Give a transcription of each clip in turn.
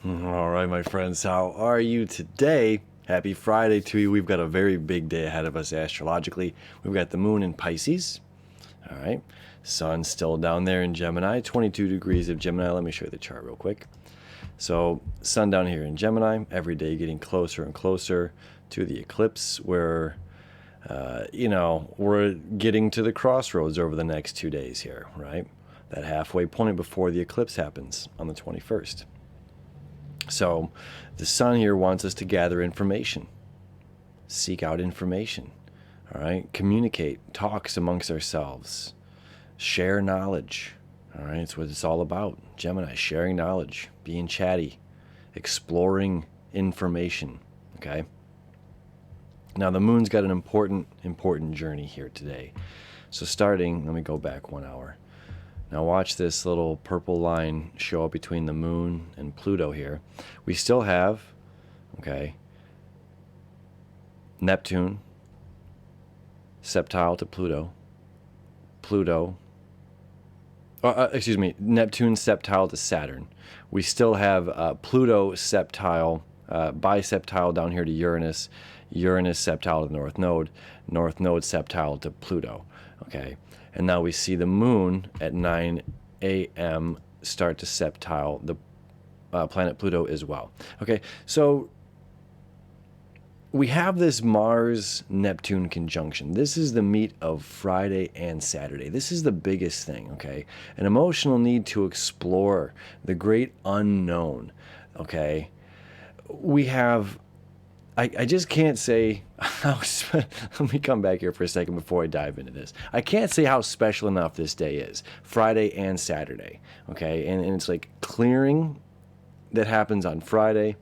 All right, my friends, how are you today? Happy Friday to you. We've got a very big day ahead of us astrologically. We've got the moon in Pisces. All right. Sun's still down there in Gemini, 22 degrees of Gemini. Let me show you the chart real quick. So, sun down here in Gemini, every day getting closer and closer to the eclipse where, we're getting to the crossroads over the next 2 days here, right? That halfway point before the eclipse happens on the 21st. So the sun here wants us to gather information, seek out information, all right? Communicate, talks amongst ourselves, share knowledge, all right? It's what it's all about. Gemini, sharing knowledge, being chatty, exploring information, okay? Now the moon's got an important journey here today. So starting, let me go back 1 hour. Now watch this little purple line show up between the moon and Pluto here. We still have, Neptune, septile to Pluto. Neptune septile to Saturn. We still have Pluto septile, biseptile down here to Uranus, Uranus septile to the North Node septile to Pluto, okay? And now we see the moon at 9 a.m. start to septile the planet Pluto as well. Okay, so we have this Mars-Neptune conjunction. This is the meat of Friday and Saturday. This is the biggest thing, okay? An emotional need to explore the great unknown, okay? We have... I just can't say how... Let me come back here for a second before I dive into this. I can't say how special enough this day is, Friday and Saturday, okay? And it's like clearing that happens on Friday,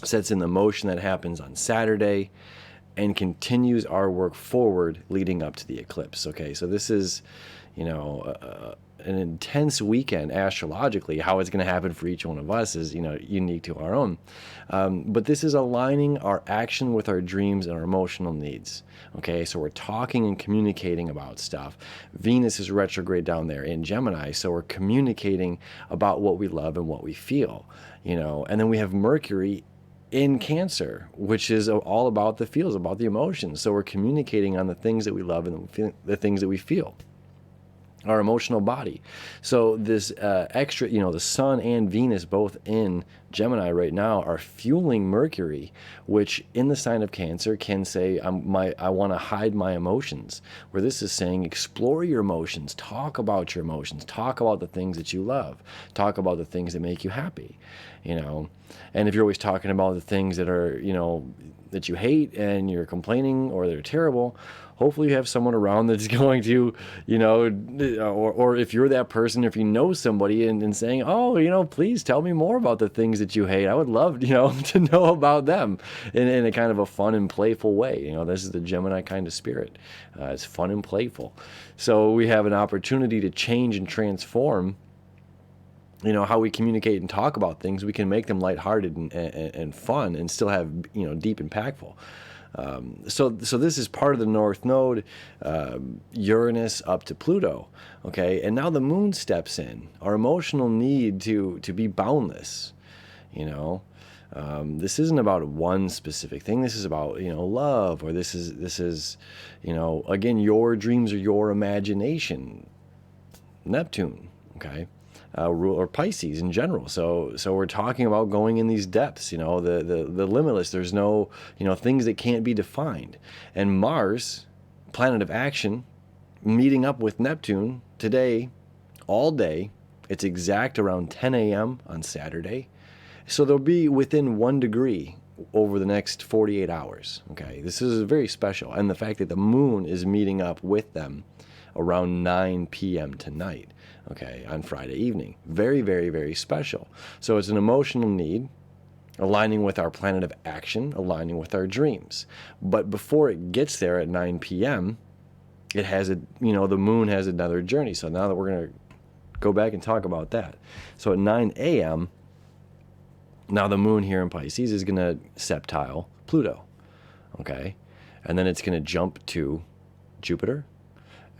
sets in the motion that happens on Saturday, and continues our work forward leading up to the eclipse, okay? So this is, an intense weekend astrologically. How it's going to happen for each one of us is, unique to our own. But this is aligning our action with our dreams and our emotional needs. Okay, so we're talking and communicating about stuff. Venus is retrograde down there in Gemini, so we're communicating about what we love and what we feel. And then we have Mercury in Cancer, which is all about the feels, about the emotions. So we're communicating on the things that we love and the things that we feel. Our emotional body. So this extra, the sun and Venus both in Gemini right now are fueling Mercury, which in the sign of Cancer can say, I want to hide my emotions, where this is saying explore your emotions, talk about your emotions, talk about the things that you love, talk about the things that make you happy, and if you're always talking about the things that are, that you hate and you're complaining or they're terrible, hopefully you have someone around that's going to, or if you're that person, if you know somebody and saying, oh, please tell me more about the things that you hate. I would love, to know about them in a kind of a fun and playful way. This is the Gemini kind of spirit. It's fun and playful. So we have an opportunity to change and transform how we communicate and talk about things. We can make them lighthearted and fun and still have, deep impactful. So this is part of the North Node, Uranus up to Pluto, okay? And now the moon steps in, our emotional need to be boundless, This isn't about one specific thing. This is about, love, or this is, again, your dreams or your imagination, Neptune, okay? Or Pisces in general. So we're talking about going in these depths, the limitless. There's no, things that can't be defined. And Mars, planet of action, meeting up with Neptune today, all day. It's exact around 10 a.m. on Saturday. So they'll be within 1 degree over the next 48 hours. Okay, this is very special. And the fact that the moon is meeting up with them around 9 p.m. tonight, okay, on Friday evening. Very, very, very special. So it's an emotional need, aligning with our planet of action, aligning with our dreams. But before it gets there at 9 p.m., it has the moon has another journey. So now that we're going to go back and talk about that. So at 9 a.m., now the moon here in Pisces is going to septile Pluto, okay? And then it's going to jump to Jupiter,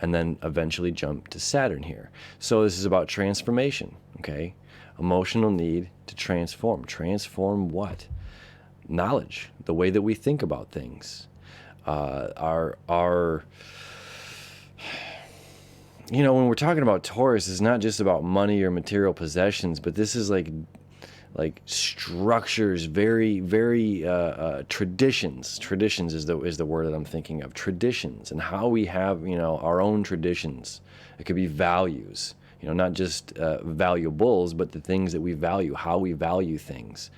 and then eventually jump to Saturn here. So this is about transformation, okay? Emotional need to transform. Transform what? Knowledge, the way that we think about things. Our when we're talking about Taurus, it's not just about money or material possessions, but this is like structures, very, very traditions. Traditions is the word that I'm thinking of. Traditions, and how we have our own traditions. It could be values, not just valuables, but the things that we value, how we value things.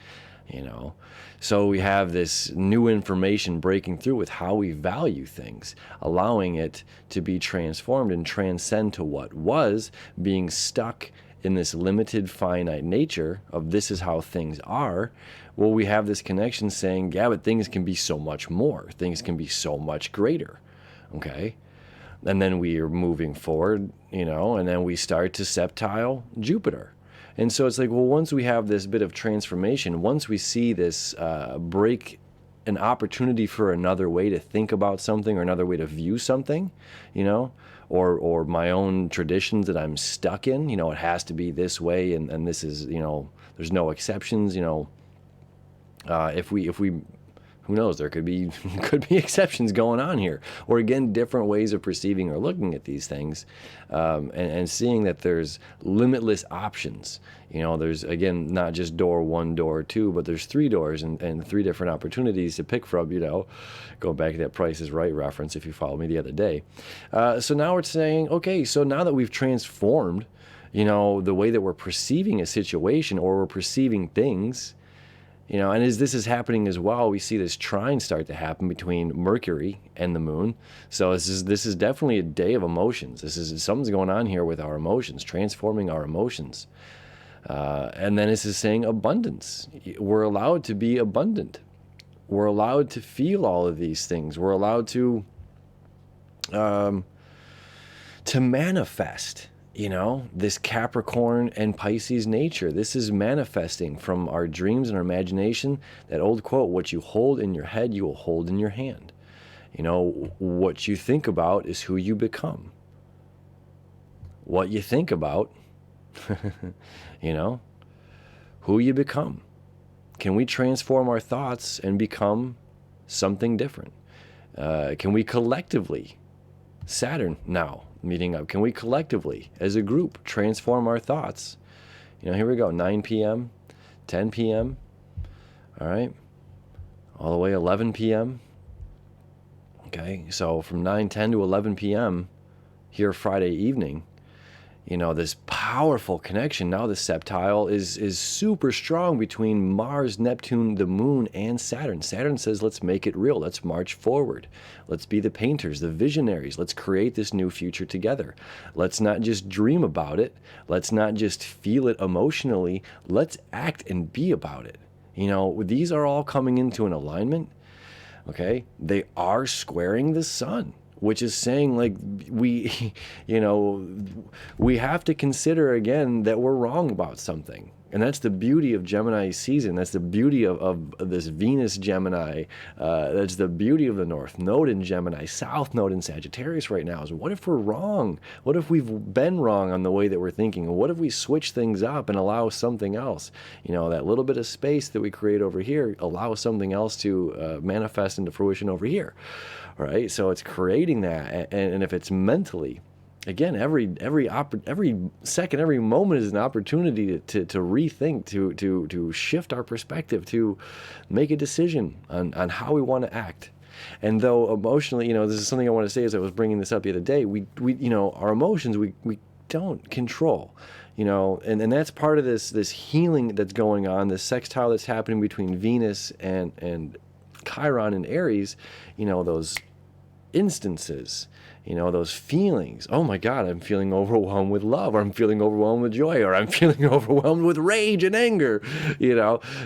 So we have this new information breaking through with how we value things, allowing it to be transformed and transcend to what was, being stuck in this limited, finite nature of this is how things are. Well, we have this connection saying, yeah, but things can be so much more. Things can be so much greater. Okay? And then we are moving forward, and then we start to septile Jupiter. And so it's like, well, once we have this bit of transformation, once we see this break, an opportunity for another way to think about something or another way to view something, or my own traditions that I'm stuck in, it has to be this way, and this is, there's no exceptions, if we who knows, there could be exceptions going on here, or again, different ways of perceiving or looking at these things, and seeing that there's limitless options. There's, again, not just door one, door two, but there's 3 doors and 3 different opportunities to pick from. Going back to that Price is Right reference, if you followed me the other day. So now we're saying, okay, so now that we've transformed, the way that we're perceiving a situation or we're perceiving things. And as this is happening as well, we see this trine start to happen between Mercury and the moon. So this is definitely a day of emotions. Something's going on here with our emotions, transforming our emotions. And then this is saying abundance. We're allowed to be abundant. We're allowed to feel all of these things. We're allowed to manifest. This Capricorn and Pisces nature. This is manifesting from our dreams and our imagination. That old quote, what you hold in your head, you will hold in your hand. What you think about is who you become. What you think about, who you become. Can we transform our thoughts and become something different? Can we collectively, Saturn now, meeting up, can we collectively, as a group, transform our thoughts? Here we go, 9 p.m., 10 p.m., all right, all the way 11 p.m., okay, so from 9, 10 to 11 p.m. here Friday evening, this powerful connection. Now the septile is super strong between Mars, Neptune, the moon, and Saturn. Saturn says, let's make it real. Let's march forward. Let's be the painters, the visionaries. Let's create this new future together. Let's not just dream about it. Let's not just feel it emotionally. Let's act and be about it. These are all coming into an alignment. Okay? They are squaring the sun, which is saying, like, we have to consider again that we're wrong about something. And that's the beauty of Gemini season. That's the beauty of this Venus Gemini. That's the beauty of the North Node in Gemini, South Node in Sagittarius right now, is what if we're wrong? What if we've been wrong on the way that we're thinking? What if we switch things up and allow something else? That little bit of space that we create over here, allow something else to manifest into fruition over here. All right, so it's creating that, and if it's mentally, again, every second, every moment is an opportunity to rethink, to shift our perspective, to make a decision on how we want to act. And though emotionally, this is something I want to say as I was bringing this up the other day, we our emotions we don't control. And that's part of this healing that's going on, this sextile that's happening between Venus and Chiron and Aries, those instances, those feelings. Oh my God, I'm feeling overwhelmed with love, or I'm feeling overwhelmed with joy, or I'm feeling overwhelmed with rage and anger.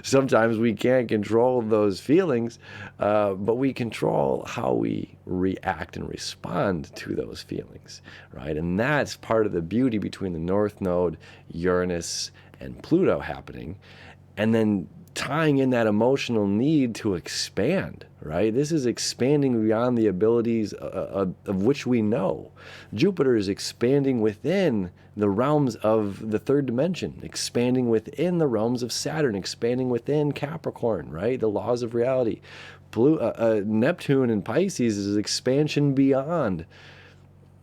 Sometimes we can't control those feelings, but we control how we react and respond to those feelings, right? And that's part of the beauty between the North Node, Uranus, and Pluto happening. And then tying in that emotional need to expand, right? This is expanding beyond the abilities of which we know. Jupiter is expanding within the realms of the third dimension, expanding within the realms of Saturn, expanding within Capricorn, right? The laws of reality. Neptune in Pisces is expansion beyond,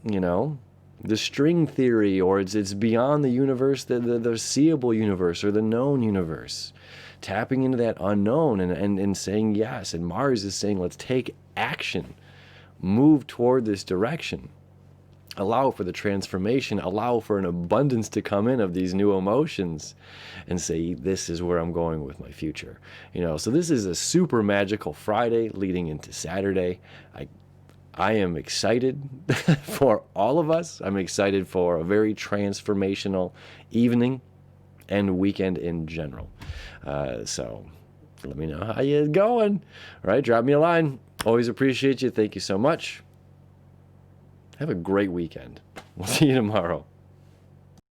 you know, the string theory, or it's beyond the universe, the seeable universe or the known universe. Tapping into that unknown and saying yes. And Mars is saying, let's take action, move toward this direction, allow for the transformation, allow for an abundance to come in of these new emotions, and say, this is where I'm going with my future. You know, so this is a super magical Friday leading into Saturday. I am excited for all of us. I'm excited for a very transformational evening and weekend in general. So let me know how you're going. All right, drop me a line. Always appreciate you. Thank you so much. Have a great weekend. We'll see you tomorrow.